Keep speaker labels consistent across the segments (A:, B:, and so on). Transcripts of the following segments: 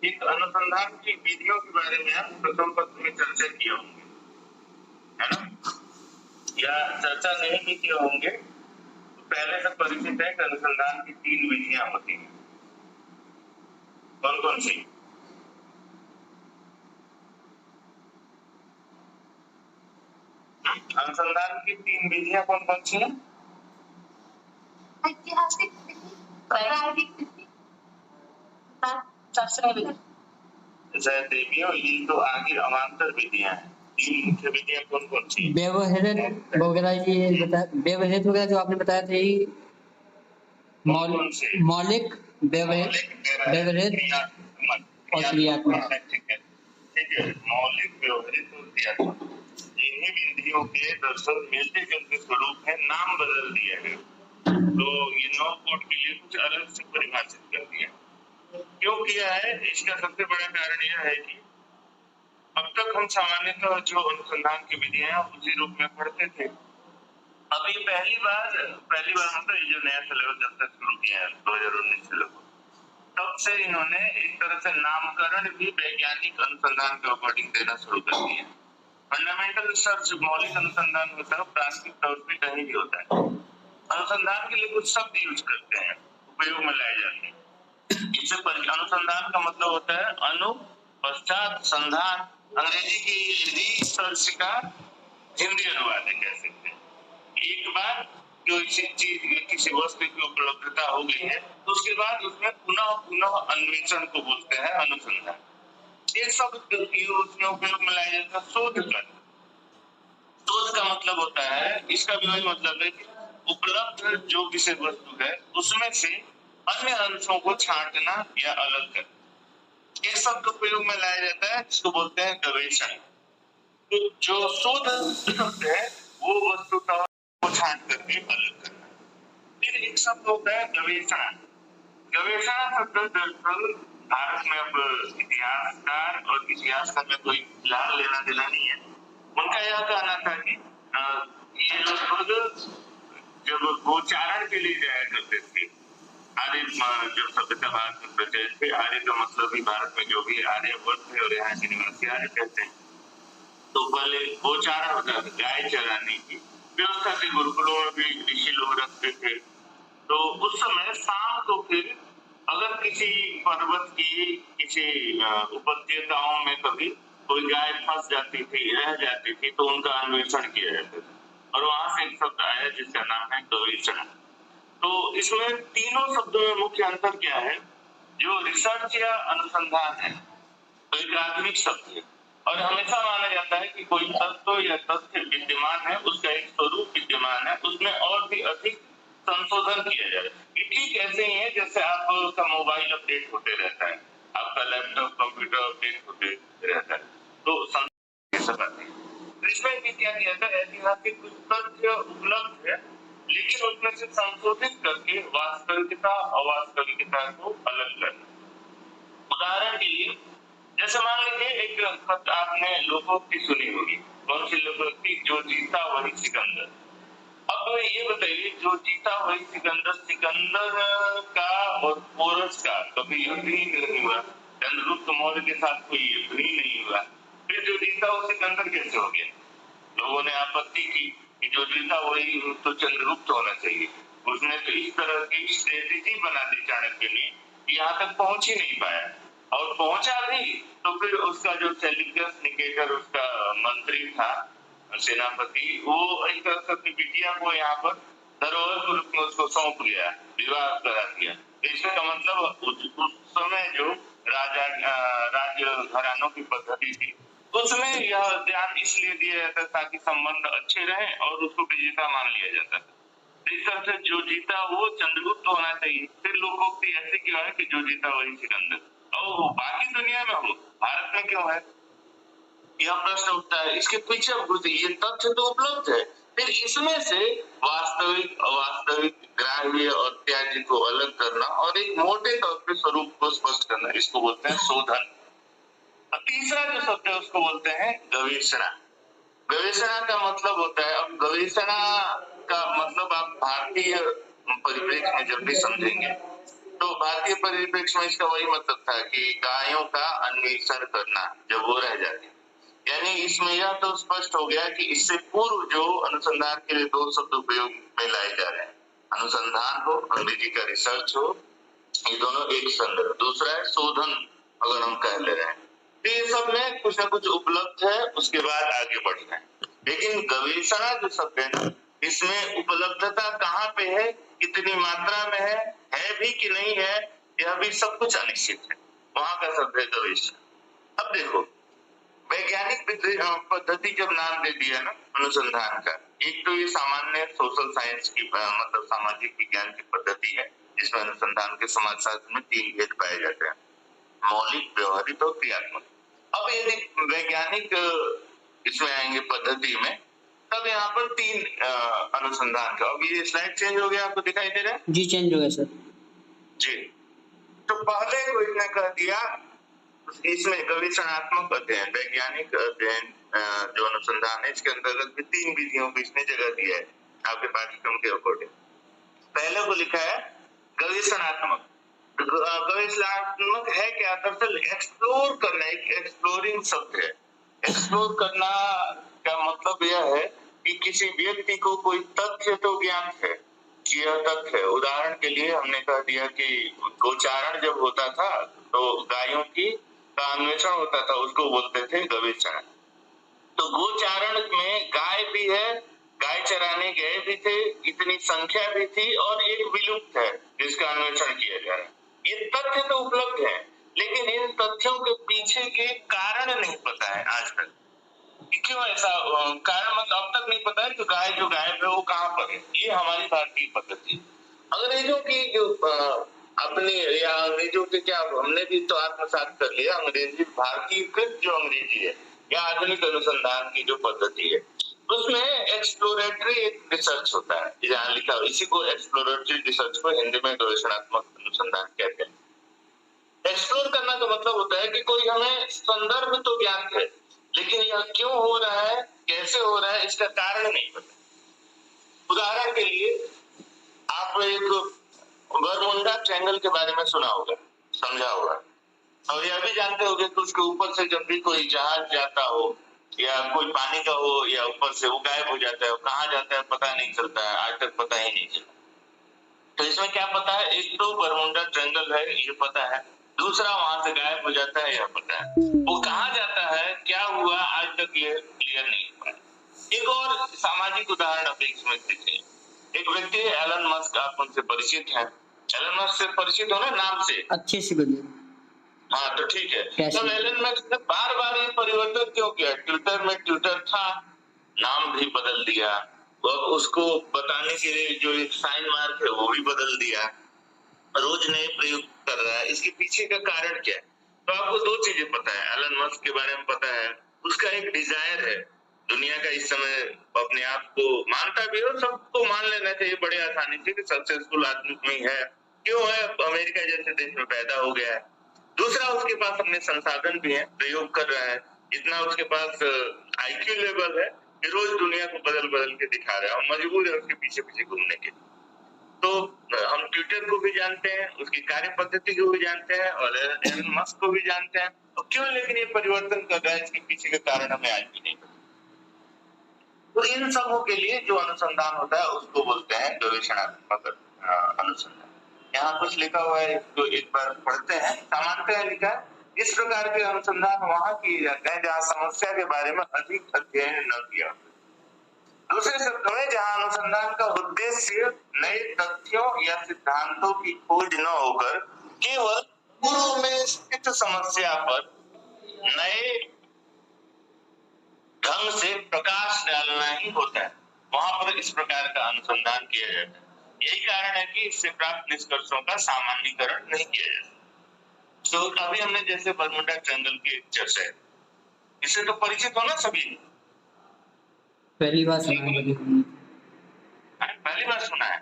A: एक अनुसंधान की विधियों के बारे में आप प्रथम पत्र में चर्चा किए होंगे, है ना? या चर्चा नहीं भी किए होंगे तो पहले से परिचित है कि अनुसंधान की 3 विधियां होती हैं। कौन कौन सी? अनुसंधान की 3 विधियां कौन कौन सी हैं?
B: ऐतिहासिक विधि, प्रायोगिक विधि, शास्त्रीय विधि।
A: ये तो आगे अवान्तर विधियां हैं। 3 मुख्य विधियां कौन कौन सी?
C: व्यवहारिक वगैरह ये व्यवहारिक वगैरह जो आपने बताया था ये मौलिक व्यवहारिक और क्रियात्मक।
A: ठीक है, मौलिक व्यवहारिक और क्रियात्मक इन्हीं विधियों के दरअसल मिलते जुलते स्वरूप है, नाम बदल दिया है। तो ये 9 कोड के लिए कुछ अलग से परिभाषित कर दिया। क्यों किया है? इसका सबसे बड़ा कारण यह है कि अब तक हम सामान्यतः जो अनुसंधान की विधियां उसी रूप में पढ़ते थे। अभी पहली बार मतलब ये जो नया सिलेबस जब तक शुरू किया है 2019 से लगभग, तब से इन्होंने एक तरह से नामकरण भी वैज्ञानिक अनुसंधान के अकॉर्डिंग देना शुरू कर दिया। फंडामेंटल रिसर्च मौलिक अनुसंधान होता है, प्राथमिक तौर पे कहीं भी होता है। अनुसंधान के लिए कुछ शब्द यूज करते हैं, उपयोग में लाए जाते हैं। इससे अनुसंधान का मतलब होता है अनु, पश्चात, संधान। अंग्रेजी की रिसर्च का हिंदी अनुवाद है, कह सकते हैं। एक बार जो किसी वस्तु की उपलब्धता हो गई है तो उसके बाद उसमें पुनः अन्वेषण को बोलते हैं अनुसंधान। एक शब्द उसमें उपयोग में लाया जाता है शोध कर। शोध का मतलब होता है, इसका भी वही मतलब है कि उपलब्ध जो किसी वस्तु है उसमें से अन्य अंशों को छांटना या अलग करना। एक शब्द उपयोग में लाया जाता है जिसको बोलते हैं गवेषण। तो जो शोध शब्द है वो वस्तु को छांट करके अलग करना। फिर एक शब्द होता है गवेषणा। गवेषणा शब्द दरअसल भारत में अब इतिहासकार और इतिहास का में कोई फिलहाल लेना देना नहीं है। उनका यह कहना था कि ये लोग जब गोचारण के लिए जाया करते थे, आर्य जब सभ्यता भारत में प्रचलित थे, आर्य का मतलब भी भारत में जो भी आर्यवर्त है और यहाँ के निवासी आर्य कहते हैं, तो पहले गोचारण होता था, गाय चराने की व्यवस्था थी, गुरुकुलों में भी ऋषि लोग रखते थे। तो उस समय शाम को फिर अगर किसी पर्वत की किसी उपत्यकाओं में कभी कोई गाय फंस जाती थी, रह जाती थी, तो उनका अन्वेषण किया जाता था और वहां से एक शब्द आया जिसका नाम है गवेषण। तो इसमें तीनों शब्दों में मुख्य अंतर क्या है? जो रिसर्च या अनुसंधान है तो एक आधुनिक शब्द है और हमेशा माना जाता है कि कोई तत्व या तथ्य विद्यमान है, उसका एक स्वरूप विद्यमान है, उसमें और भी अधिक संशोधन किया जाए। ये ठीक ऐसे ही है जैसे आपका मोबाइल अपडेट होते रहता है, आपका लैपटॉप कंप्यूटर अपडेट होते रहता है, तो इसमें भी क्या किया था, ऐतिहासिक कुछ तथ्य उपलब्ध है लेकिन उसमें से संशोधित करके वास्तविकता अवास्तविकता को अलग करना। उदाहरण के लिए जैसे मान लीजिए एक आपने लोकोक्ति सुनी होगी, कौन सी लोकोक्ति? जो जीता वही सिकंदर। अब ये बताइए, जो जीता वही सिकंदर, सिकंदर का और पोरस का कभी युद्ध ही नहीं हुआ, चंद्रगुप्त मौर्य के साथ कोई युद्ध ही नहीं हुआ, फिर जो जीता वो सिकंदर कैसे हो गया? लोगों ने आपत्ति की कि जो जीता वही तो चंद्रगुप्त होना चाहिए। उसने तो इस तरह की स्ट्रेटेजी बना दी चाणक्य ने, यहाँ तक पहुंच ही नहीं पाया, और पहुंचा भी तो फिर उसका जो सेल्यूकस निकेटर उसका मंत्री था, सेनापति, वो एक तरह से अपनी बिटिया को यहाँ पर धरोहर के रूप में उसको सौंप गया, विवाह करा दिया। इसका मतलब उस समय जो राज्य घरानों की पद्धति थी उसमें यह ध्यान इसलिए दिया जाता ताकि संबंध अच्छे रहे और उसको विजेता मान लिया जाता था। इस तरह से जो जीता वो चंद्रगुप्त होना चाहिए। फिर लोकोक्ति ऐसी क्यों है कि जो जीता वही सिकंदर, और बाकी दुनिया में हो, भारत में क्यों है? यह प्रश्न उठता है। इसके पीछे ये तथ्य तो उपलब्ध है, फिर इसमें से वास्तविक अवास्तविक ग्राह्य और त्याज्य को अलग करना और एक मोटे तौर पे स्वरूप को स्पष्ट करना, इसको बोलते हैं शोधन। तीसरा जो शब्द है उसको बोलते हैं गवेषणा। गवेषणा का मतलब होता है, अब गवेषणा का मतलब आप भारतीय परिप्रेक्ष्य में जब भी समझेंगे तो भारतीय परिप्रेक्ष्य में इसका वही मतलब था कि गायों का अन्वेषण करना जब वो रह जाती, यानी इसमें यह तो स्पष्ट हो गया कि इससे पूर्व जो अनुसंधान के लिए दो शब्द उपयोग में लाए जा रहे हैं, अनुसंधान हो, अंग्रेजी का रिसर्च हो, ये दोनों एक संदर्भ, दूसरा है शोधन अगर हम कह ले रहे हैं, तो ये सब में कुछ ना कुछ उपलब्ध है, उसके बाद आगे बढ़ना है। लेकिन गवेषणा जो शब्द है ना, इसमें उपलब्धता कहाँ पे है, कितनी मात्रा में है भी कि नहीं है, यह भी सब कुछ अनिश्चित है, वहां का शब्द है गवेषणा। अब देखो वैज्ञानिक पद्धति जब नाम दे दिया ना अनुसंधान का, एक तो ये सामान्य सोशल साइंस की मतलब सामाजिक विज्ञान की पद्धति है, जिसमें अनुसंधान के समाजशास्त्र में 3 भेद पाए जाते हैं, मौलिक, व्यवहारिक और क्रियात्मक। अब यदि वैज्ञानिक इसमें आएंगे पद्धति में, तब यहाँ पर 3 अनुसंधान का, अब ये स्लाइड चेंज हो गया, आपको दिखाई दे रहा है?
C: जी चेंज हो गया सर
A: जी। तो पहले को इसने कह दिया, इसमें गवेषणात्मक अध्ययन, वैज्ञानिक अध्ययन जो अनुसंधान है, इसके अंतर्गत भी 3 विधियों को इसने जगह दिया है आपके पाठ्यक्रम के अकॉर्डिंग। पहले को लिखा है गवेषणात्मक। गवेषणात्मक है क्या? दरअसल एक्सप्लोर करना, एक एक्सप्लोरिंग शब्द है। एक्सप्लोर करना का मतलब यह है कि किसी व्यक्ति को कोई तथ्य तो ज्ञात है, यह तथ्य है। उदाहरण के लिए हमने कह दिया कि गोचारण जब होता था तो गायों की का अन्वेषण होता था, उसको बोलते थे गवेषण। तो गोचारण में गाय भी है, गाय चराने गए भी थे, इतनी संख्या भी थी, और एक विलुप्त है जिसका अन्वेषण किया जा रहा है। ये तथ्य तो उपलब्ध है, लेकिन इन तथ्यों के पीछे के कारण नहीं पता है आज तक। क्यों ऐसा कारण, मतलब अब तक नहीं पता है कि गाय जो गायब है वो कहाँ पर है। ये हमारी भारतीय पद्धति। अंग्रेजों की जो अपनी या अंग्रेजों के क्या, हमने भी तो आत्मसात कर लिया अंग्रेजी, भारतीयकृत जो अंग्रेजी है या आधुनिक अनुसंधान की जो पद्धति है, उसमें एक्सप्लोरेटरी रिसर्च होता है, जहाँ लिखा हो, इसी को एक्सप्लोरेटरी रिसर्च को हिंदी में गवेषणात्मक अनुसंधान कहते हैं। एक्सप्लोर करना का मतलब होता है कि कोई हमें संदर्भ तो ज्ञात है, लेकिन यह क्यों हो रहा है, कैसे हो रहा है, इसका कारण नहीं पता। उदाहरण के लिए आप एक बरमुंडा ट्रायंगल के बारे में सुना होगा, समझा होगा, और यह भी जानते होंगे कि उसके ऊपर से जब भी कोई जहाज जाता हो या कोई पानी का हो या ऊपर से, वो गायब हो जाता है, कहाँ जाता है पता नहीं चलता है, आज तक पता ही नहीं चला। तो इसमें क्या पता है, एक तो बरमुंडा ट्रायंगल है ये पता है, दूसरा वहां से गायब हो जाता है यह पता है, वो कहाँ जाता है, क्या हुआ, आज तक ये क्लियर नहीं हुआ। एक और सामाजिक उदाहरण आप इसमें देखें, एक व्यक्ति है एलन मस्क, आप उनसे परिचित हैं, एलन मस्क से परिचित हो ना नाम से?
C: अच्छे से बोलिए।
A: हाँ तो ठीक है। तो एलन मस्क ने बार बार ये परिवर्तन क्यों किया? ट्विटर में ट्विटर था, नाम भी बदल दिया, और उसको बताने के लिए जो एक साइन मार्क है वो भी बदल दिया, रोज नए प्रयोग कर रहा है। इसके पीछे का कारण क्या है? तो आपको 2 चीजें पता है एलन मस्क के बारे में। पता है उसका एक डिजायर है दुनिया का, इस समय अपने आप को मानता भी हो, सबको मान लेना चाहिए बड़े आसानी से कि सक्सेसफुल आदमी में है, क्यों है, अमेरिका जैसे देश में पैदा हो गया है। दूसरा, उसके पास अपने संसाधन भी है, प्रयोग कर रहा है, इतना उसके पास आईक्यू लेवल है कि रोज दुनिया को बदल बदल के दिखा रहा है, और मजबूर है उसके पीछे पीछे घूमने के लिए। तो हम ट्विटर को भी जानते हैं, उसकी कार्य पद्धति को भी जानते हैं, और एलन मस्क को भी जानते हैं, और क्यों लेकिन ये परिवर्तन कर रहा है, इसके पीछे के कारण हमें आज भी नहीं पता। तो इन सबों के लिए जो अनुसंधान होता है उसको बोलते हैं गवेषणात्मक अनुसंधान। यहाँ कुछ लिखा हुआ है, इसको एक बार पढ़ते हैं। सामान्यतः लिखा है, इस प्रकार के अनुसंधान वहां किए जाते हैं जहाँ समस्या के बारे में अधिक अध्ययन न किया। दूसरे शब्दों में, जहाँ अनुसंधान का उद्देश्य नए तथ्यों या सिद्धांतों की खोज न होकर केवल पूर्व में स्थित समस्या पर नए ढंग से प्रकाश डालना ही होता है, वहां पर इस प्रकार का अनुसंधान किया जाता है। यही कारण है कि इससे प्राप्त निष्कर्षों का सामान्यीकरण नहीं किया जाता। तो अभी हमने जैसे बरमुंडा ट्रायंगल की चर्चा है, इससे तो परिचित हो ना सभी?
C: पहली बार सुना है।
A: पहली बार सुना है?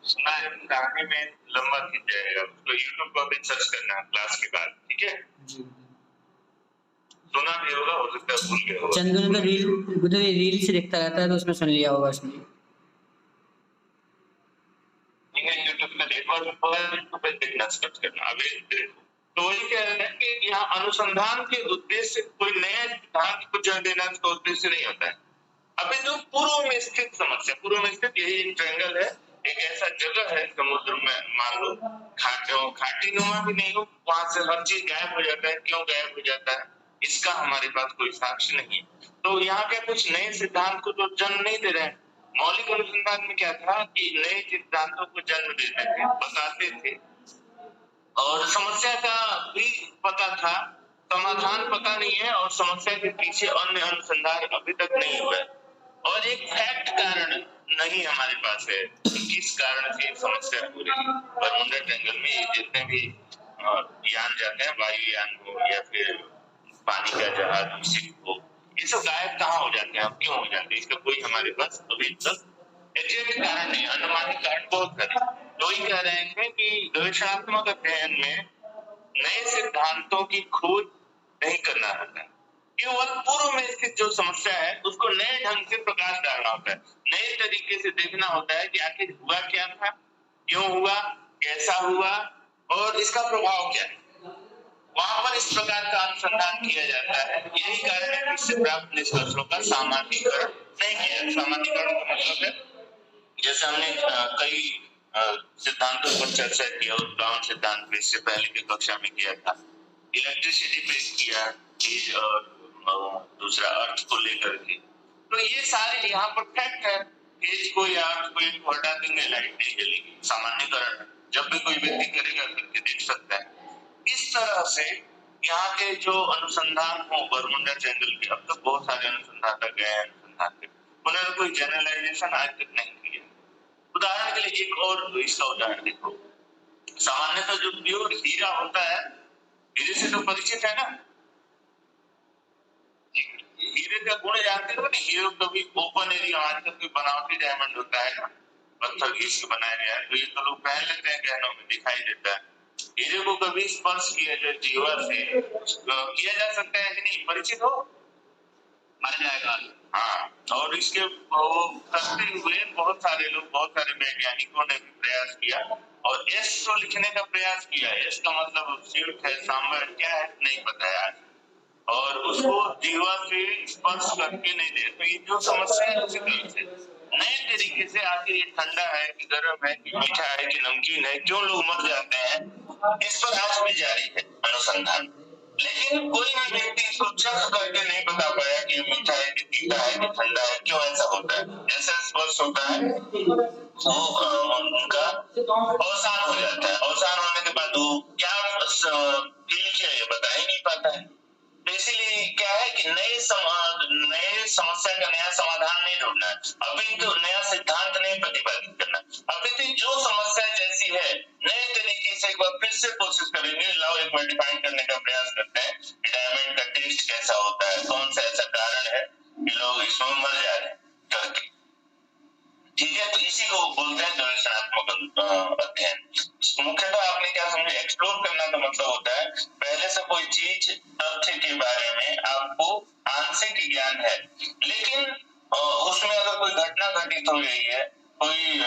A: सुना है, कहानी में लंबा खींच जाएगा, उसको यूट्यूब पर भी सर्च करना क्लास के बाद, ठीक है?
C: जी
A: सुना भी होगा, हो सकता है भूल गया होगा।
C: चंदू ने तो रील से देखता रहता है, तो उसमें सुन लिया होगा उसने।
A: यूट्यूब करना, एक बार देखना स्टार्ट करना। अभी तो वही कह रहे हैं कि यहाँ अनुसंधान के उद्देश्य कोई नया सिद्धांत को जन्म देना इसका उद्देश्य नहीं होता है। अभी जो पूर्व में स्थित समस्या, पूर्व में स्थित यही एक ट्रायंगल है, एक ऐसा जगह है समुद्र में, मान लो घाटी नुमा भी नहीं हो, वहां से हर चीज गायब हो जाता है। क्यों गायब हो जाता है इसका हमारे पास कोई साक्ष्य नहीं है। तो यहाँ के कुछ नए सिद्धांत को तो जन्म नहीं दे रहे हैं। मौलिक अनुसंधान में क्या था कि नए सिद्धांतों को जन्म देते थे, बताते थे, और समस्या का भी पता था, समाधान पता नहीं है, और समस्या के पीछे अन्य अनुसंधान अभी तक नहीं हुआ है, और एक फैक्ट कारण नहीं हमारे पास है कि किस कारण से समस्या हो रही है। बरमुडा ट्रायंगल में ये जितने भी यान जाते हैं, वायुयान हो या फिर पानी का जहाज शिप हो, ये सब गायब कहाँ हो जाते हैं, क्यों हो जाते हैं, इसका कोई हमारे पास अभी तक एग्जैक्ट कारण नहीं, अनुमानित कारण बहुत सारे। तो ही कह रहे हैं कि गवेषणात्मक अध्ययन में नए सिद्धांतों की खोज नहीं करना होता है, केवल पूर्व में स्थित जो समस्या है उसको नए ढंग से प्रकाश डालना होता है, नए तरीके से देखना होता है कि आखिर हुआ क्या था, क्यों हुआ, कैसा हुआ, और इसका प्रभाव क्या है। वहां पर इस प्रकार का अनुसंधान किया जाता है। यही कारण है कि इससे प्राप्त निष्कर्षों का सामान्यीकरण नहीं किया। सामान्यीकरण का मतलब है, जैसे हमने कई सिद्धांतों पर चर्चा किया, उद्गम सिद्धांत पे इससे पहले की कक्षा में किया था, इलेक्ट्रिसिटी पे किया, और दूसरा अर्थ को लेकर के। तो ये सारे यहाँ पर फैक्ट है, फेज को या अर्थ को हटा देंगे, लाइट नहीं जलेगी, सामान्यीकरण जब भी कोई व्यक्ति करेगा करके देख सकता है। इस तरह से यहाँ के जो अनुसंधान हो बरमुडा ट्रायंगल के, अब तक बहुत सारे अनुसंधान गए हैं, अनुसंधान के उन्होंने कोई जनरलाइजेशन आज तक नहीं किया। उदाहरण के लिए एक और इसका उदाहरण देखो, सामान्यतः जो प्योर हीरा होता है, हीरे से तो परिचित है ना, हीरे का गुण जानते हो ना, हीरे कभी ओपन एरिया, आजकल कोई बनावटी डायमंड होता है ना, पत्थर घिस के बनाया गया है, तो ये तो लोग पहन लेते हैं, गहनों में दिखाई देता है। हीरे को कभी स्पर्श किया जाए जीवा से किया जा सकता है कि नहीं, परिचित हो, मर जाएगा। हाँ, और इसके वो करते हुए बहुत सारे लोग, बहुत सारे वैज्ञानिकों ने भी प्रयास किया, और एस तो लिखने का प्रयास किया, एस का मतलब सिल्क है, सांबर क्या है नहीं पता है आज, और उसको जीवा से स्पर्श करके नहीं दे। तो ये जो समस्या है उसी तरह से नए तरीके से, आखिर ये ठंडा है कि गर्म है कि मीठा है कि नमकीन है, क्यों लोग मर जाते हैं, इस पर आज भी जारी है अनुसंधान। लेकिन कोई भी व्यक्ति इसको चख करके नहीं बता पाया कि मीठा है कि तीखा है कि ठंडा है, क्यों ऐसा होता है। जैसे स्पर्श होता है वो उनका अवसान हो जाता है, अवसान होने के बाद वो क्या फील किया ये बता ही नहीं पाता है। तो इसीलिए क्या है कि नए समस्या का नया समाधान नहीं ढूंढना है, अभी तो नया सिद्धांत नहीं प्रतिपादित करना, अभी तो जो समस्या जैसी है नए तरीके से एक बार फिर से कोशिश करेंगे, लाओ एक बार डिफाइन करने का प्रयास करते हैं कि डायमंड का टेस्ट कैसा होता है, कौन सा ऐसा कारण है कि लोग इसमें मर जा रहे हैं करके। ठीक है, तो इसी को बोलते हैं गवेषणात्मक अध्ययन। मुख्यतः आपने क्या समझे, एक्सप्लोर करना का मतलब होता है पहले से कोई चीज तथ्य के बारे में आपको आंशिक ज्ञान है, लेकिन उसमें अगर कोई घटना घटित हो रही है, कोई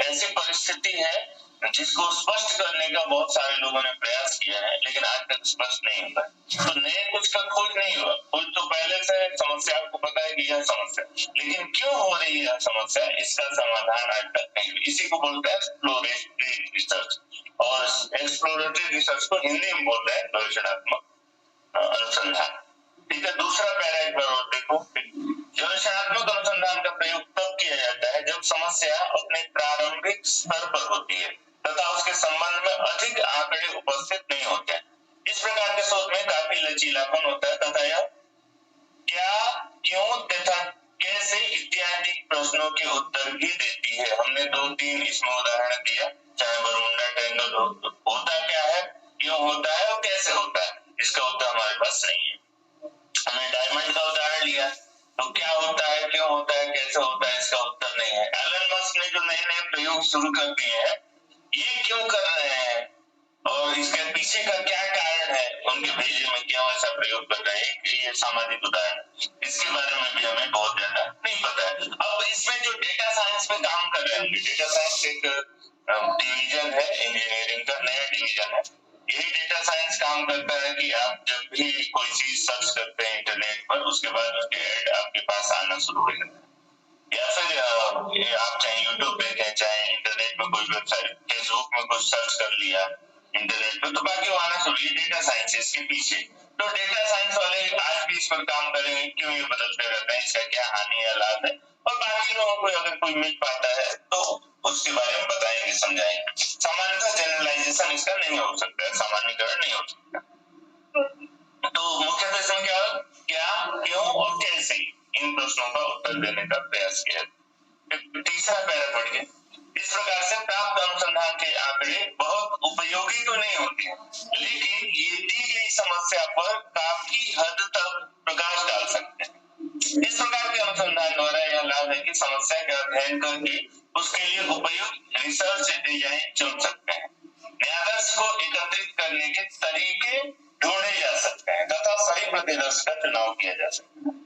A: ऐसी परिस्थिति है जिसको स्पष्ट करने का बहुत सारे लोगों ने प्रयास किया है, लेकिन आज तक स्पष्ट नहीं हुआ, तो नए कुछ का खोज नहीं हुआ। खोज तो पहले से समस्या आपको पता है कि यह समस्या, लेकिन क्यों हो रही है समस्या, इसका समाधान आज तक नहीं हुआ। इसी को बोलते हैं एक्सप्लोरेटरी रिसर्च, और एक्सप्लोरेटरी रिसर्च को हिंदी में बोलते हैं गवेषणात्मक अनुसंधान। ठीक है, दूसरा पैरा एक बार और देखो, गवेषणात्मक अनुसंधान का प्रयोग तब किया जाता है जब समस्या अपने प्रारंभिक स्तर पर होती है तथा उसके संबंध में अधिक आंकड़े उपस्थित नहीं होते हैं। इस प्रकार के शोध में काफी लचीलापन होता है तथा यह क्या, क्यों तथा कैसे इत्यादि प्रश्नों के उत्तर भी देती है। हमने 2-3 इसमें उदाहरण दिया, चाहे बरमुडा ट्रायंगल होता क्या है, क्यों होता है और कैसे होता है, इसका उत्तर हमारे पास नहीं है। हमने डायमंड का उदाहरण लिया, तो क्या होता है, क्यों होता है, कैसे होता है, इसका उत्तर नहीं है। एलन मस्क ने जो नए नए प्रयोग शुरू कर दिए हैं, ये क्यों कर रहे हैं और इसके पीछे का क्या कारण है, उनके भेजे में क्यों ऐसा प्रयोग कर रहे हैं, ये सामाजिक उदाहरण, इसके बारे में भी हमें बहुत ज्यादा नहीं पता है। अब इसमें जो डेटा साइंस में काम कर रहे हैं, डेटा साइंस एक डिवीजन है इंजीनियरिंग का, नया डिवीजन है। यही डेटा साइंस काम करता है कि आप जब भी कोई चीज सर्च करते हैं इंटरनेट पर, उसके बाद उसके ऐड आपके पास आना शुरू हो जाता है। या फिर आप चाहे यूट्यूब देखें, चाहे इंटरनेट में कोई वेबसाइट, फेसबुक में कुछ सर्च कर लिया इंटरनेट पे, तो बाकी वो आना शुरू। ये डेटा साइंस है इसके पीछे। तो डेटा साइंस वाले आज भी इस पर काम करेंगे, क्यों ये बदलते रहते हैं, इसका क्या हानि या लाभ है, और बाकी लोगों को अगर कोई मिल पाता है तो उसके बारे में बताएंगे, समझाएंगे। सामान्यतः जनरलाइजेशन इसका नहीं हो सकता है, सामान्यकरण नहीं हो सकता। तो मुख्यतः इसमें क्या, क्यों और कैसे, इन प्रश्नों का उत्तर देने का प्रयास किया। तीसरा पैरा पढ़िए। इस प्रकार से प्राप्त अनुसंधान के आंकड़े बहुत उपयोगी तो नहीं होते हैं, लेकिन ये दी गई समस्या पर काफी हद तक प्रकाश डाल सकते हैं। इस प्रकार के अनुसंधान द्वारा यह लाभ है कि समस्या का अध्ययन करके उसके लिए उपयुक्त रिसर्च डिजाइन चुन सकते हैं, न्यायाधीश को एकत्रित करने के तरीके ढूंढे जा सकते हैं तथा सही प्रतिदर्श का चुनाव किया जा सकता है।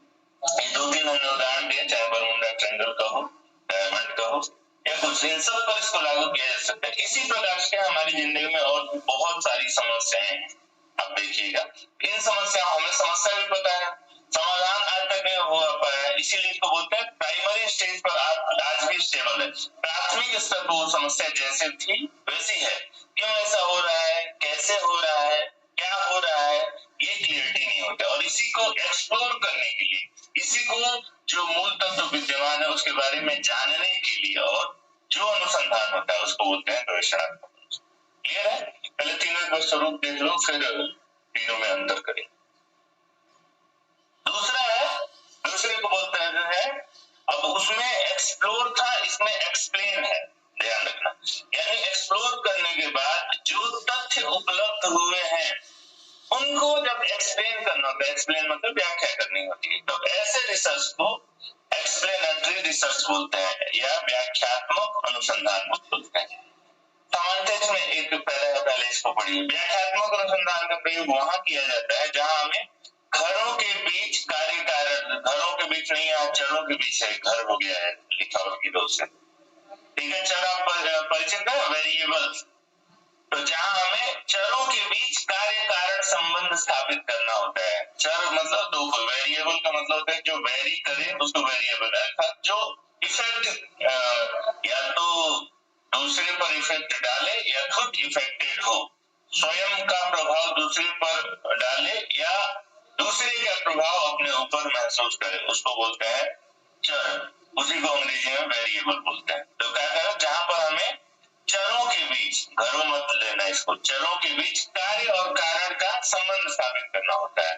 A: ये 2-3 हमने उदाहरण दिए, चाहे बरमुडा ट्रायंगल का हो, डायमंड का हो, या कुछ, इन सब पर इसको लागू किया जा सकता है। इसी प्रकार से हमारी जिंदगी में और बहुत सारी समस्याएं हैं। अब देखिएगा, इन समस्याओं, हमें समस्या भी पता है, समाधान आज तक नहीं हो पाया है, इसीलिए इसको बोलते हैं प्राइमरी स्टेज पर आज भी स्टेबल है। प्राथमिक स्तर पर वो समस्या जैसे थी वैसी है। क्यों ऐसा हो रहा है, कैसे हो रहा है, क्या हो रहा है, ये क्लियरिटी नहीं होता। और इसी को एक्सप्लोर करने के लिए, इसी को जो मूल तत्व विद्यमान है उसके बारे में जानने के लिए और जो अनुसंधान होता है उसको बोलते हैं गवेषणात्मक। क्लियर है? पहले तीनों का स्वरूप देख लो, फिर तीनों में अंतर करें। दूसरा है, दूसरे को बोलते हैं, अब उसमें एक्सप्लोर था, इसमें एक्सप्लेन है, ध्यान रखना। यानी एक्सप्लोर करने के बाद जो तथ्य उपलब्ध हुए हैं उनको जब एक्सप्लेन करना होता है, एक्सप्लेन मतलब व्याख्या करनी होती है, तो ऐसे रिसर्च को एक्सप्लेनेटरी रिसर्च बोलते हैं या व्याख्यात्मक अनुसंधान बोलते हैं। सामान्यतः में एक पहले इसको पढ़िए। व्याख्यात्मक अनुसंधान का प्रयोग वहां किया जाता है जहां हमें घरों के बीच कार्य कारण, घरों के बीच नहीं, यहाँ चरों के बीच है, घर हो गया है लिखा उसकी दो से, ठीक है। चर आप परिचित है, वेरिएबल्स। तो जहां हमें चरों के बीच कार्य कारण संबंध स्थापित करना होता है। चर मतलब दो, वेरिएबल का मतलब होता है जो वेरी करे उसको वेरिएबल है, अर्थात जो इफेक्ट या तो दूसरे पर इफेक्ट डाले या खुद इफेक्टेड हो, स्वयं का प्रभाव दूसरे पर डाले या दूसरे का प्रभाव अपने ऊपर महसूस करे, उसको बोलते हैं चर। उसी को अंग्रेजी में वेरिएबल बोलते हैं। तो क्या करें, जहां पर हमें चरों के बीच, घरों मत लेना इसको, चरों के बीच कार्य और कारण का संबंध स्थापित करना होता है।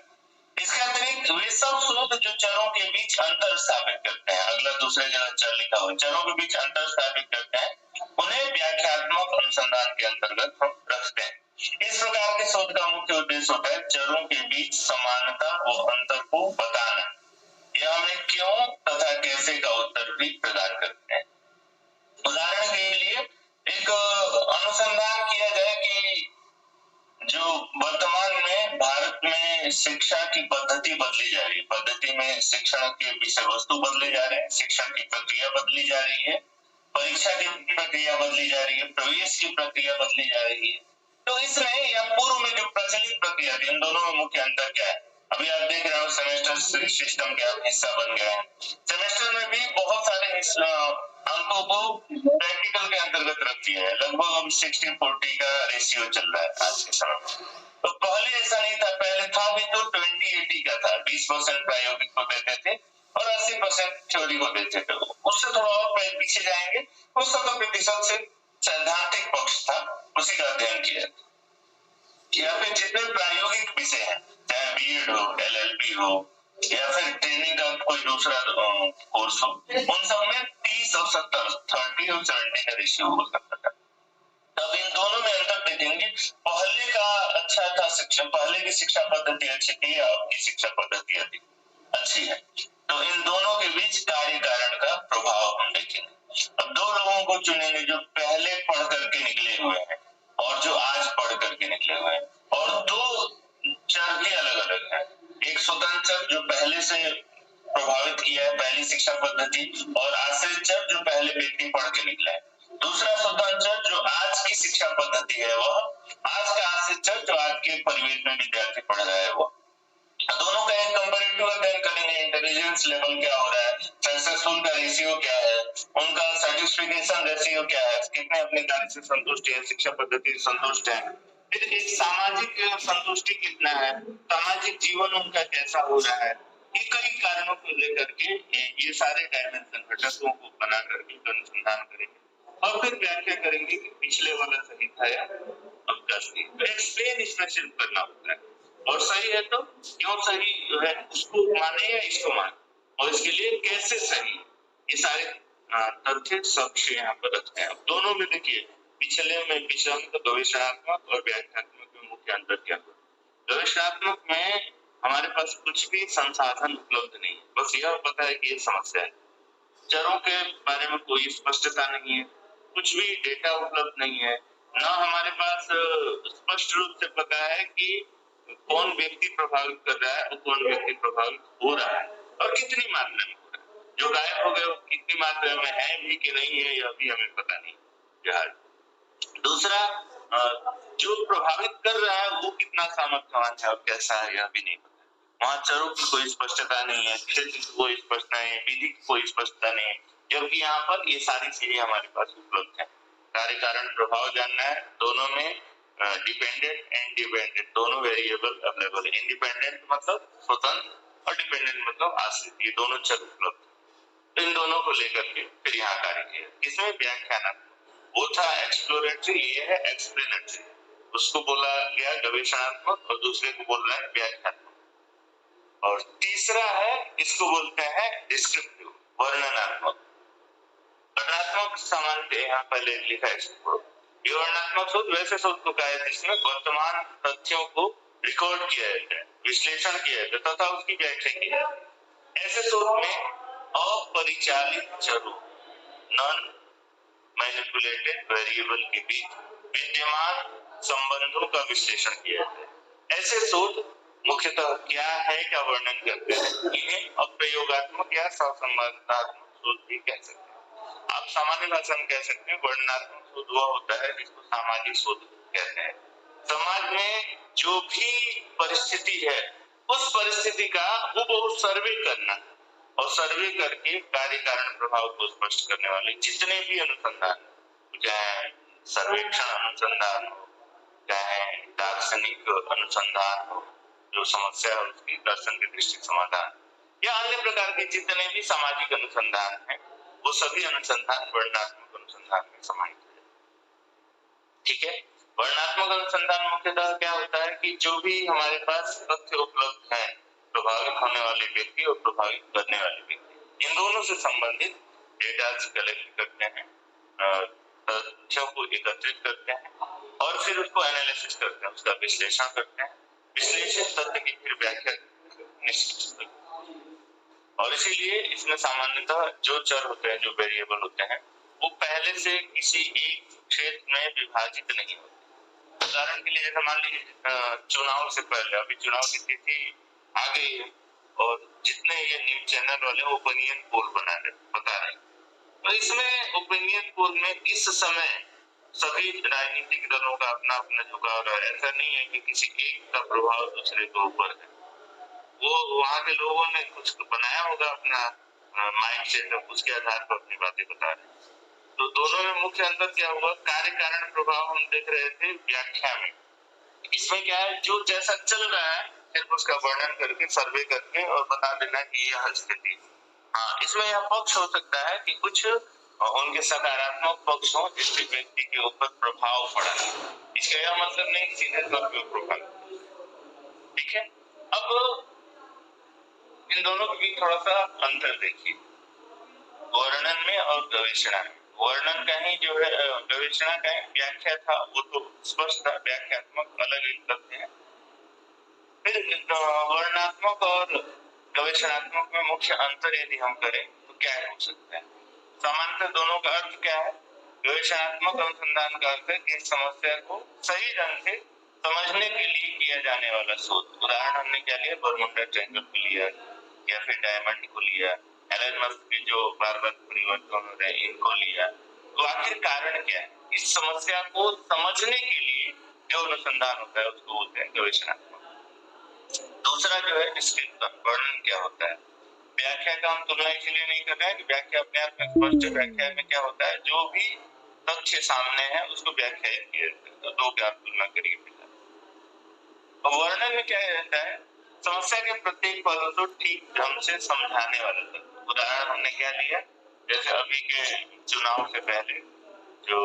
A: इसके अतिरिक्त वे सब शोध जो चरों के बीच अंतर स्थापित करते हैं, अगला दूसरे जगह चर लिखा हुआ, चरों के बीच अंतर स्थापित करते हैं, उन्हें व्याख्यात्मक अनुसंधान के अंतर्गत हम रखते हैं। इस प्रकार के शोध का मुख्य उद्देश्य होता है चरों के बीच समानता और अंतर को बताना, यह हमें क्यों तथा कैसे का उत्तर भी प्रदान करते हैं। उदाहरण के लिए एक अनुसंधान किया जाए कि जो वर्तमान में भारत में शिक्षा की पद्धति बदली जा रही है, पद्धति में शिक्षण के विषय वस्तु बदले जा रहे हैं, शिक्षण की प्रक्रिया बदली जा रही है, परीक्षा की प्रक्रिया बदली जा रही है, प्रवेश की प्रक्रिया बदली जा रही है। तो इसमें या पूर्व में जो प्रचलित प्रक्रिया थी, इन दोनों में मुख्य अंतर क्या है? अभी आप देख रहे हो सेमेस्टर सिस्टम का हिस्सा बन गया है। सेमेस्टर में भी बहुत सारे अंकों को प्रैक्टिकल के अंतर्गत रख दिया है, लगभग अब 60-40 का रेशियो चल रहा है आज के समय में। तो पहले ऐसा नहीं था, पहले था भी तो 20-80 का था, 20% प्रायोगिक को देते थे और 80% थ्योरी को देते थे। उससे थोड़ा और पीछे जाएंगे, उस 70% से सैद्धांतिक पक्ष था, उसी का अध्ययन किया। या फिर जितने प्रायोगिक विषय हैं, चाहे बीएड हो, एलएलबी हो या फिर ट्रेनिंग का कोई दूसरा कोर्स हो, उन सब में 30 और 70, 30 और 70 का रेशियो हो सकता था। तब इन दोनों में अंतर देखेंगे, पहले का अच्छा था शिक्षा, पहले की शिक्षा पद्धति अच्छी थी या अब की शिक्षा पद्धति अच्छी है। तो इन दोनों के बीच कार्य कारण का प्रभाव हम देखेंगे। अब दो लोगों को चुनेंगे जो पहले पढ़ करके निकले हुए हैं और जो आज पढ़ करके निकले हुए हैं, और दो चर भी अलग अलग है। एक स्वतंत्र चर जो पहले से प्रभावित किया है पहली शिक्षा पद्धति और आश्रित चर जो पहले व्यक्ति पढ़ के निकला है, दूसरा स्वतंत्र चर जो आज कहाँ से चल जो आज के परिवेश में विद्यार्थी पढ़ रहा है वो दोनों का एक कंपैरेटिव अध्ययन करेंगे। इंटेलिजेंस लेवल क्या हो रहा है, सक्सेसफुल का रेशियो क्या है, उनका सेटिस्फिकेशन रेशियो क्या है, कितने अपने कार्य से संतुष्ट है, शिक्षा पद्धति से संतुष्ट है, फिर एक सामाजिक संतुष्टि कितना है, सामाजिक जीवन उनका कैसा हो रहा है, ये कई कारणों को लेकर के ये सारे डायमेंशन घटकों को बना करके अनुसंधान करेंगे और फिर व्याख्या करेंगे कि पिछले वाला सही था या अब का सही। तो एक्सप्लेन इसमें सिर्फ करना होता है और सही है तो क्यों सही है उसको माने या इसको माने और इसके लिए कैसे सही, ये सारे तथ्य साक्ष्य यहाँ पर रखते हैं। दोनों में देखिए पिछले में गवेषणात्मक और व्याख्यात्मक में मुख्य अंतर क्या हुआ। गवेषणात्मक में हमारे पास कुछ भी संसाधन उपलब्ध नहीं है, बस यह पता है कि ये समस्या है, चरों के बारे में कोई स्पष्टता नहीं है, कुछ भी डेटा उपलब्ध नहीं है, न हमारे पास स्पष्ट रूप से पता है कि कौन व्यक्ति प्रभावित कर रहा है और कौन व्यक्ति प्रभावित हो रहा है और कितनी मात्रा में हो रहा है, जो गायब हो गए वो कितनी मात्रा में है भी कि नहीं है यह भी हमें पता नहीं। दूसरा जो प्रभावित कर रहा है वो कितना सामर्थ्यवान है और कैसा है यह भी नहीं पता। वहाँ चरों की कोई स्पष्टता नहीं है, क्षेत्र की कोई स्पष्टता नहीं है, विधि की कोई स्पष्टता नहीं है, जबकि यहाँ पर ये सारी चीजें हमारे पास उपलब्ध है। कार्य कारण प्रभाव जानना है, दोनों में डिपेंडेंट एंड डिपेंडेंट दोनों वेरिएबल अवेलेबल है। इंडिपेंडेंट मतलब स्वतंत्र और डिपेंडेंट मतलब आश्रित, ये दोनों चर उपलब्ध। इन दोनों को लेकर के फिर यहाँ कार्य किया। इसमें व्याख्यानात्मक वो था एक्सप्लोरेटरी, ये है एक्सप्लेनेटरी। उसको बोला गया गवेषणात्मक और दूसरे को बोल रहा है व्याख्यात्मक। और तीसरा है इसको बोलते हैं डिस्क्रिप्टिव, वर्णनात्मक। वर्णनात्मक सामान्य यहाँ पहले लिखा है इसको। वर्णनात्मक शोध वैसे शोध को कहा है जिसमें वर्तमान तथ्यों को रिकॉर्ड किया जाता है, विश्लेषण किया जाता है तथा उसकी व्याख्या की जाती है। ऐसे शोध में अपरिचालित चरों नॉन मैनिपुलेटेड वेरिएबल के बीच विद्यमान संबंधों का विश्लेषण किया जाता है। ऐसे शोध मुख्यतः क्या है का वर्णन करते हैं। इन्हें अप्रयोगात्मक या सहसंबंधात्मक शोध भी कह सकते हैं। आप सामान्य भाषा में कह सकते हैं वर्णनात्मक शोध वह होता है जिसको सामाजिक शोध कहते हैं। समाज में जो भी परिस्थिति है उस परिस्थिति का हूबहू सर्वे करना और सर्वे करके कार्य कारण प्रभाव को स्पष्ट करने वाले जितने भी अनुसंधान, चाहे सर्वेक्षण अनुसंधान हो, चाहे दार्शनिक अनुसंधान हो, जो समस्या है उसकी दर्शन की दृष्टि समाधान, या अन्य प्रकार के जितने भी सामाजिक अनुसंधान है वो सभी अनुसंधान वर्णनात्मक अनुसंधान में समाहित है। ठीक है, वर्णनात्मक अनुसंधान मुख्यतः क्या होता है कि जो भी हमारे पास तथ्य उपलब्ध है प्रभावित होने वाले व्यक्ति और प्रभावित करने वाले व्यक्ति, इन दोनों से संबंधित डेटा कलेक्ट करते हैं, तथ्यों को एकत्रित करते हैं और फिर उसको एनालिसिस करते हैं, उसका विश्लेषण करते हैं, विश्लेषित तथ्य की फिर व्याख्या निश्चित करते हैं। और इसीलिए इसमें सामान्यतः जो चर होते हैं, जो वेरिएबल होते हैं, वो पहले से किसी एक क्षेत्र में विभाजित नहीं होते। उदाहरण के लिए जैसे मान लीजिए चुनाव से पहले, अभी चुनाव की तिथि आ गई है और जितने ये न्यूज चैनल वाले ओपिनियन पोल बता रहे हैं, तो इसमें ओपिनियन पोल में इस समय सभी राजनीतिक दलों का अपना अपना झुकाव रहा है। ऐसा नहीं है कि किसी एक का प्रभाव दूसरे के ऊपर है। वो वहाँ के लोगों ने कुछ बनाया होगा अपना माइंड सेटअप, उसके आधार पर अपनी बातें बता रहे हैं। तो दोनों में मुख्य अंतर क्या हुआ, कार्य कारण प्रभाव हम देख रहे थे व्याख्या में। इसमें क्या है, जो जैसा चल रहा है सिर्फ उसका वर्णन करके सर्वे करके और बता देना कि यह स्थिति। हाँ, इसमें यह पक्ष हो सकता है कि कुछ उनके सकारात्मक पक्ष हो जिससे व्यक्ति के ऊपर प्रभाव पड़ा है। इसका यह मतलब नहीं सीधे तौर पर प्रभाव। ठीक है, अब इन दोनों के बीच थोड़ा सा अंतर देखिए, वर्णन में और गवेषणा में। वर्णन का ही जो है, गवेषणा का व्याख्या था वो तो स्पष्ट था, व्याख्यात्मक अलग अलग तथ्य है। फिर वर्णनात्मक और गवेषणात्मक में मुख्य अंतर यदि हम करें तो क्या हो सकता है। सामान्यतः दोनों का अर्थ क्या है, गवेषणात्मक अनुसंधान का अर्थ है कि समस्या को सही ढंग से समझने के लिए किया जाने वाला शोध। उदाहरण हमने क्या लिया, बरमुडा ट्रायंगल को लिया या फिर डायमंड को लिया, एलन मस्क के जो बार-बार परिवर्तन हो रहे हैं इनको लिया। तो आखिर कारण क्या है, इस समस्या को समझने के लिए जो अनुसंधान होता है उसको बोलते हैं गवेषणात्मक। दूसरा जो है डिस्क्रिप्शन, वर्णन क्या होता है। व्याख्या का हम तुलना इसलिए नहीं कर रहे हैं कि व्याख्या अपने आप में स्पष्ट है। व्याख्या में क्या होता है, जो भी तथ्य सामने है उसको व्याख्यायित किया जाता है। तो दो की आप तुलना करिए। और वर्णन में क्या रहता है, समस्या के प्रत्येक पहलू को ठीक ढंग से समझाने वाला तथ्य। उदाहरण हमने क्या लिया, जैसे अभी के चुनाव से पहले जो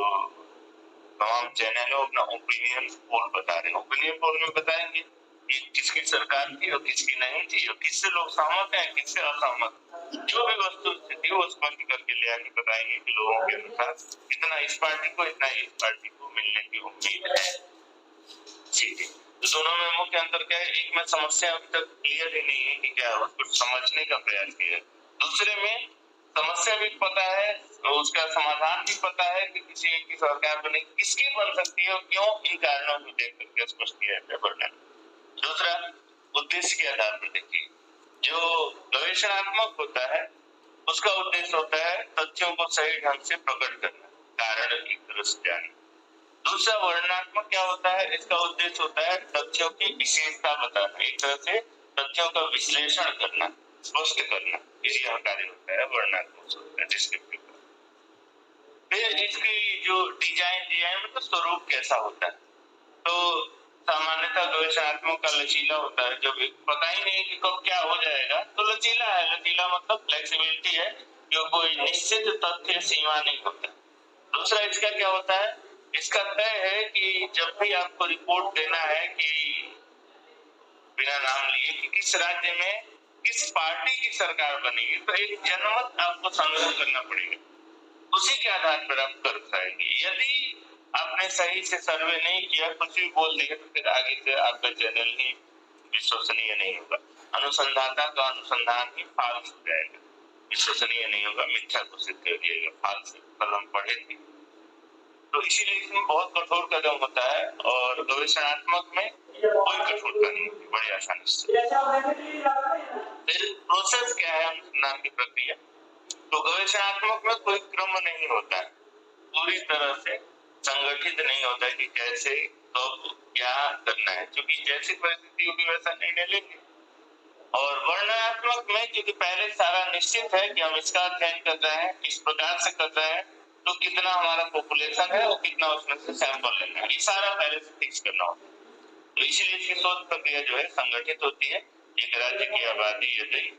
A: तमाम चैनल अपना ओपिनियन पोल बता रहे हैं। ओपिनियन पोल में बताएंगे कि किसकी सरकार थी और किसकी नहीं थी, और किससे लोग सहमत हैं किससे असहमत। जो भी वस्तु स्थिति वो स्पष्ट करके ले आके बताएंगे कि लोगों के अनुसार इतना इस पार्टी को, इतना इस पार्टी को मिलने की उम्मीद है। ठीक है, तो दोनों में मुख्य अंतर क्या है, एक में समस्या अभी तक क्लियर ही नहीं है कि क्या है, उसको समझने का प्रयास किया। दूसरे में समस्या भी पता है और उसका समाधान भी पता है कि किसी एक की सरकार बने, किसकी बन सकती है और क्यों, इन कारणों को देख करके स्पष्ट किया जाता है वर्णन। दूसरा, उद्देश्य के आधार पर देखिए, जो गवेषणात्मक होता है उसका उद्देश्य होता है तथ्यों को सही ढंग से प्रकट करना, कारण की तरह से जानना। दूसरा वर्णनात्मक क्या होता है, इसका उद्देश्य होता है तथ्यों की विशेषता बताना, एक तरह से तथ्यों का विश्लेषण करना, स्पष्ट करना, यह कार्य होता है वर्णनात्मक डिस्क्रिप्टिव। फिर इसकी जो डिजाइन मतलब स्वरूप कैसा होता है, तो सामान्यतः गवेषणात्मक का लचीला होता है, जब पता ही नहीं कि कब क्या हो जाएगा तो लचीला है। लचीला मतलब फ्लेक्सिबिलिटी है, जो कोई निश्चित तथ्य सीमा नहीं होता। दूसरा इसका क्या होता है, इसका तय है कि जब भी आपको रिपोर्ट देना है कि बिना नाम लिए कि किस राज्य में किस पार्टी की सरकार बनेगी, तो एक जनमत आपको संग्रह करना पड़ेगा, उसी के आधार पर आप कर पाएंगे। यदि आपने सही से सर्वे नहीं किया, कुछ भी बोल दिया, तो फिर आगे से आपका चैनल ही विश्वसनीय नहीं होगा। अनुसंधाता का अनुसंधान ही फाल्स हो जाएगा, विश्वसनीय नहीं होगा, मिथ्या घोषित कर दिएगा, फाल्स। कल हम पढ़े थे। तो इसीलिए इसमें बहुत कठोर कदम होता है, और गवेषणात्मक में कोई कठोरता नहीं होती, बड़ी आसानी से। फिर प्रोसेस क्या है अनुसंधान की प्रक्रिया, तो गवेषणात्मक में कोई क्रम नहीं होता है, पूरी तरह से संगठित नहीं होता है कि कैसे कब क्या करना है, क्योंकि जैसी परिस्थिति होगी वैसा निर्णय लेंगे। और वर्णनात्मक में क्योंकि पहले सारा निश्चित है कि हम इसका अध्ययन कर रहे हैं, इस प्रकार से कर रहे हैं, तो कितना हमारा पॉपुलेशन है और कितना उसमें से सैंपल लेना है, ये सारा पहले से फिक्स करना होता है। तो इसीलिए इसकी शोध प्रक्रिया जो है संगठित होती है। एक राज्य की आबादी यदि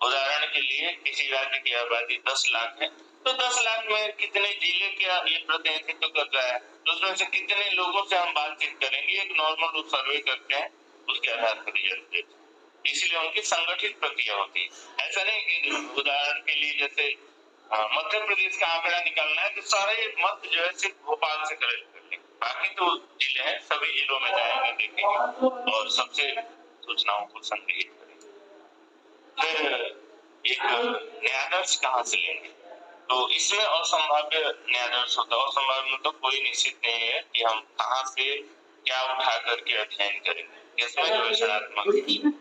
A: उदाहरण के लिए किसी राज्य की आबादी 10 लाख है, तो 10 लाख में कितने जिले का ये प्रतिनिधित्व कर रहा है, तो उसमें से कितने लोगों से हम बातचीत करेंगे, एक नॉर्मल सर्वे करते हैं, उसके आधार पर रिजल्ट देते हैं। इसलिए उनकी संगठित प्रक्रिया होती है। ऐसा नहीं कि उदाहरण के लिए जैसे मध्य प्रदेश का आंकड़ा निकालना है, तो सारे मत जो है सिर्फ भोपाल से कलेक्ट कर लेंगे, बाकी तो जिले हैं सभी जिलों में जाएंगे, देखेंगे और सबसे सूचनाओं को संग्रहित करेंगे। फिर एक न्यायाधीश कहाँ से लेंगे, तो इसमें असंभाव्य न्यायाधीश होता है। असंभाव्य मतलब कोई निश्चित नहीं है कि हम कहाँ से क्या उठा करके अध्ययन करेंगे, इसमें गवेषणात्मक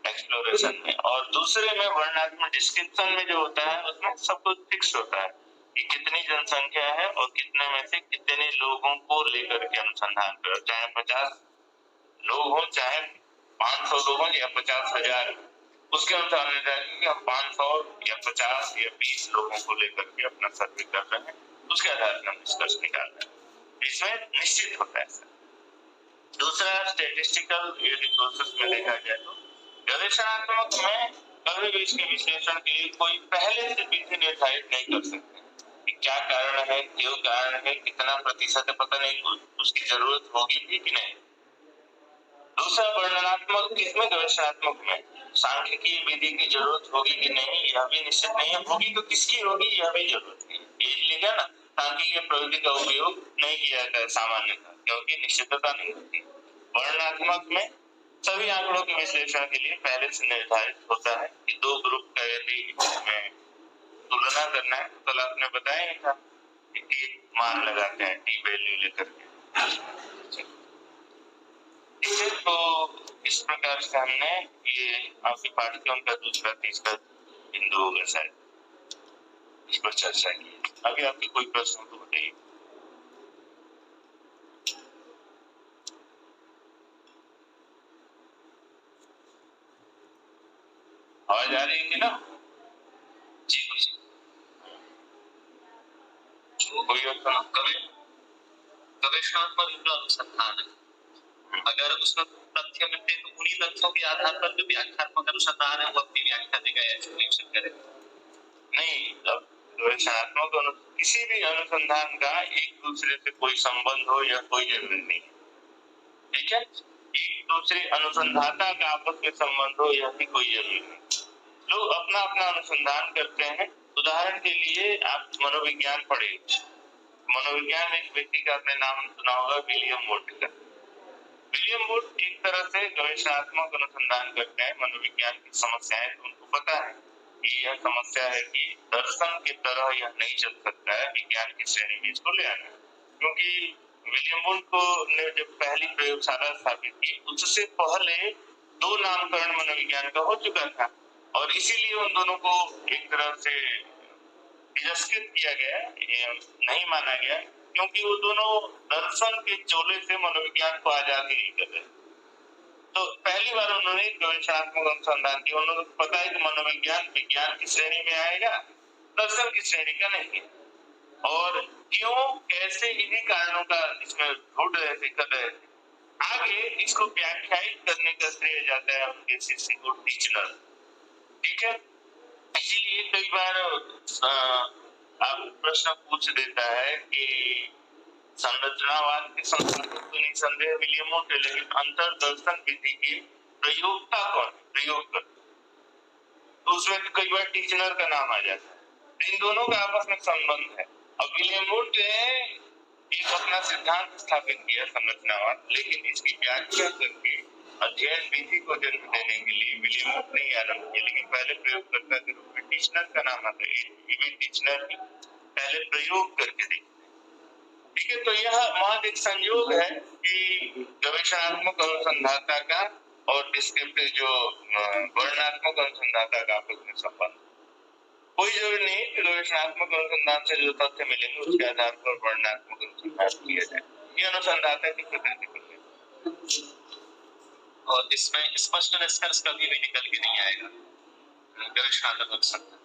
A: एक्सप्लोरेशन में। और दूसरे में वर्णनात्मक डिस्क्रिप्शन में जो होता है उसमें सब कुछ फिक्स होता है कि कितनी जनसंख्या है और कितने में से कितने लोगों को लेकर के अनुसंधान करो, चाहे 50 लोग हो चाहे 500 लोग हो या 50,000, उसके अनुसार निर्धारित कि हम 500 या 50 या 20 लोगों को लेकर के अपना सर्वे कर रहे हैं, उसके आधार पर हम निष्कर्ष निकाल रहे हैं, इसमें निश्चित होता है। दूसरा स्टैटिस्टिकल यदि प्रोसेस में देखा जाए तो गवेषणात्मक में कभी भी इसके विश्लेषण के लिए कोई पहले से विधि निर्धारित नहीं कर सकते कि क्या कारण है, क्यों कारण है, कितना प्रतिशत है, पता नहीं, उसकी जरूरत होगी भी कि नहीं। दूसरा वर्णनात्मक किसमें, गवेषणात्मक में सांख्यिकीय विधि की जरूरत होगी कि नहीं यह भी निश्चित नहीं है, होगी तो किसकी होगी यह भी जरूरत नहीं है। ये लिखा ना, सांख्यिकीय प्रविधि का उपयोग नहीं किया जाता है सामान्यतः, क्योंकि निश्चितता नहीं होती। वर्णनात्मक में सभी आंकड़ों के विश्लेषण के लिए पहले से निर्धारित होता है कि दो ग्रुप का यदि इसमें तुलना करना है, कल आपने बताया ही था कि मान लगाते हैं टी वैल्यू लेकर के। तो इस प्रकार से हमने ये आपके पाठ्यक्रम का दूसरा तीसरा बिंदु होगा शायद, इस पर चर्चा की। अभी आपके कोई प्रश्न तो बताइए। आवाज आ रही है कि ना?
D: जी जी।
A: कोई और
D: गवेषणात्मक जो अनुसंधान है, अगर उसमें तथ्य मिलते तो उन्हीं तथ्यों के आधार पर जो व्याख्यात्मक अनुसंधान है वो अपनी व्याख्या देगा या एक्सप्लेनेशन करेगा।
A: नहीं, अब गवेषणात्मक किसी भी अनुसंधान का एक दूसरे से कोई संबंध हो या कोई जरूरी नहीं, ठीक है? एक दूसरे अनुसंधाता का आपस में संबंध हो यह भी कोई जरूरी नहीं। लोग अपना अपना अनुसंधान करते हैं। उदाहरण के लिए आप मनोविज्ञान पढ़े, मनोविज्ञान में एक व्यक्ति का आपने नाम सुना होगा, विलियम वुड का। विलियम वुड एक तरह से गवेषणात्मक अनुसंधान करते हैं मनोविज्ञान की समस्याएं। उनको पता है कि यह समस्या है कि दर्शन की तरह यह नहीं चल सकता है, विज्ञान की श्रेणी में इसको ले आना। क्योंकि विलियम वुड को ने जब पहली प्रयोगशाला स्थापित की, उससे पहले 2 नामकरण मनोविज्ञान का हो चुका था और इसीलिए उन दोनों को एक तरह से तिरस्कृत किया गया, नहीं माना गया, क्योंकि वो दोनों दर्शन के चोले से मनोविज्ञान को आजाद ही नहीं कर रहे। तो पहली बार उन्होंने गवेषणात्मक अनुसंधान किया। उन्होंने पता है कि मनोविज्ञान विज्ञान की श्रेणी में आएगा, दर्शन की श्रेणी का नहीं है। और क्यों, कैसे, इन्हीं कारणों का इसमें ढूंढ रहे थे, कर रहे थे। आगे इसको व्याख्यायित करने का श्रेय जाता है उनके शिष्य को, टीचनर, ठीक है? इसीलिए कई बार आप प्रश्न पूछ देता है कि संरचनावाद के संस्थापक तो निसंदेह विलियम वुड है, लेकिन अंतर्दर्शन विधि के प्रयोक्ता कौन, प्रयोग कर, तो उसमें कई बार टीचनर का नाम आ जाता है। इन दोनों का आपस में संबंध है। अब विलियम वुड ने एक अपना सिद्धांत स्थापित किया संरचनावाद, लेकिन इसकी व्याख्या करके अध्ययन विधि को जन्म देने के लिए विलियम वुड ने आरंभ किया। लेकिन पहले प्रयोगकर्ता के रूप में टीचनर का नाम आता है। टीचनर ही पहले प्रयोग करके देखते, ठीक है? तो यह महज एक संयोग है कि गवेषणात्मक अनुसंधाता का और डिस्क्रिप्टिव जो वर्णनात्मक अनुसंधाता का आपस में संबंध। कोई जरूरी नहीं कि गवेषणात्मक अनुसंधान से जो तथ्य मिलेंगे उसके आधार पर वर्णनात्मक अनुसंधान किया जाए। ये अनुसंधाता की प्रकृति पर है।
D: और इसमें स्पष्ट निष्कर्ष कभी भी निकल के नहीं आएगा गवेषणात्मक अनुसंधान।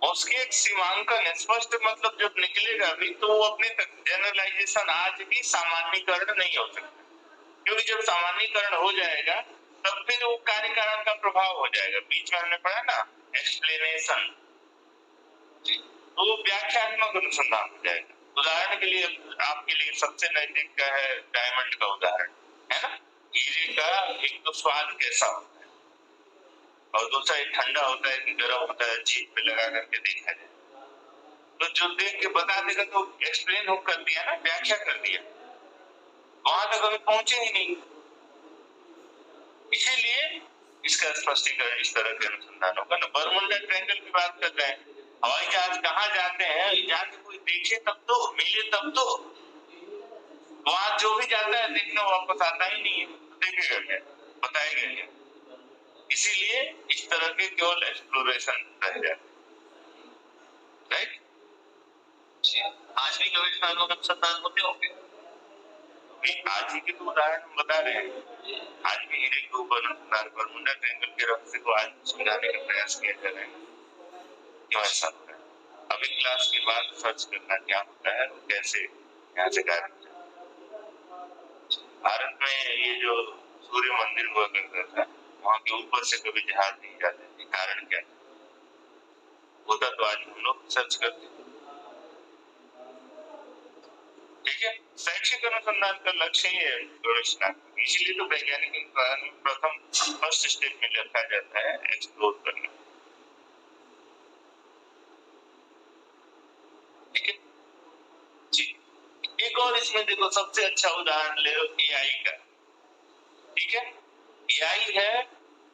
A: उसकी एक सीमांकन स्पष्ट, मतलब जब निकलेगा भी तो वो अपने तक जनरलाइजेशन, आज भी सामान्यीकरण नहीं हो सकता, क्योंकि जब सामान्यीकरण हो जाएगा तब फिर वो कार्य कारण का प्रभाव हो जाएगा। बीच में हमने पढ़ा ना एक्सप्लेनेशन, तो व्याख्यात्मक अनुसंधान हो जाएगा। उदाहरण के लिए आपके लिए सबसे नजदीक का है डायमंड का उदाहरण, है ना? हीरे का एक तो स्वाद कैसा होता है और दूसरा एक ठंडा होता है कि गर्म होता है, जीभ पे लगा करके देखा जाए तो जो देख के बता देगा तो एक्सप्लेन हो कर दिया ना, व्याख्या कर दिया, वहां तक अभी पहुंचे ही नहीं। इसीलिए इसका स्पष्टीकरण इस तरह के अनुसंधान होगा ना। बरमुंडा ट्रायंगल की बात कर रहे हैं, हवाई जहाज कहाँ जाते हैं, जाके कोई देखे तब तो, मिले तब तो। वहां जो भी जाता है देखने वापस आता ही नहीं है, देखेगा क्या, बताएगा क्या? इसीलिए इस तरह के केवल एक्सप्लोरेशन रह जाते, राइट?
D: आज भी गवेषणात्मक अनुसंधान होते होंगे।
A: आज ही के तो उदाहरण हम बता रहे हैं। आज भी हीरे के ऊपर अनुसंधान, बरमुंडा ट्रायंगल के रहस्य को आज समझाने का प्रयास किया जा रहा है, क्यों ऐसा होता है। अभी क्लास के बाद सर्च करना क्या होता है और कैसे यहाँ से गायब हो जाता है। भारत में ये जो सूर्य मंदिर हुआ करता था, वहां के ऊपर से कभी जहाज नहीं जाते थे, कारण क्या होता, तो आज हम लोग सर्च करते। ठीक है, शैक्षिक अनुसंधान का लक्ष्य ही है गवेषणा, इसीलिए तो वैज्ञानिक अनुसंधान में प्रथम फर्स्ट स्टेप में रखा जाता है एक्सप्लोर करना। ठीक है जी। एक और इसमें देखो, सबसे अच्छा उदाहरण ले लो एआई का। ठीक है, एआई है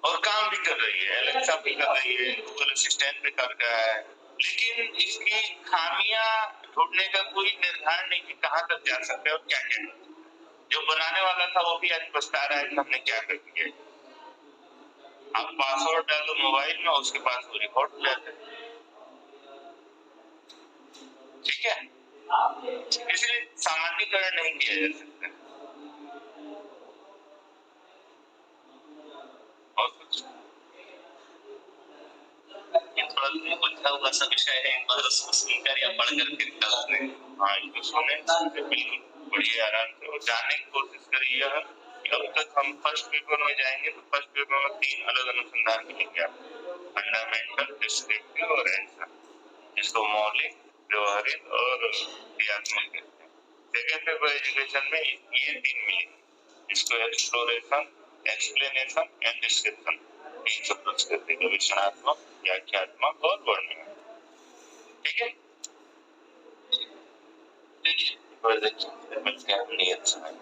A: और काम भी कर रही है, एलेक्सा भी कर रही है, गूगल असिस्टेंट भी कर रहा है, लेकिन इसकी खामियां ढूंढने का कोई निर्धारण नहीं कि कहां तक जा सकते हैं और क्या क्या। जो बनाने वाला था वो भी आज पछता रहा है कि हमने क्या कर दिया। आप पासवर्ड डालो मोबाइल में, उसके पास वो रिकॉर्ड हो जाता है। ठीक है, इसलिए सामान्यीकरण नहीं किया जा सकता। और कुछ
D: उलझा हुआ सा विषय है, एक बार उसको सुनकर या पढ़कर फिर कर लें।
A: हाँ, ये सुने बिल्कुल पढ़िए आराम से और जानने की कोशिश करिए यह कि अब तक हम फर्स्ट पेपर में जाएंगे तो फर्स्ट पेपर में 3 अलग अनुसंधान मिलेंगे, फंडामेंटल, डिस्क्रिप्टिव और आंसर, जिसको मौलिक, व्यवहारिक और क्रियात्मक कहते हैं। सेकेंड पेपर एजुकेशन में ये 3 मिलेंगे, जिसको एक्सप्लोरेशन, एक्सप्लेनेशन एंड डिस्क्रिप्शन 3 शब्दों से कहते हैं, विवरणात्मक, व्याख्यात्मक और वर्णनात्मक। ठीक है, देखिए नियत समय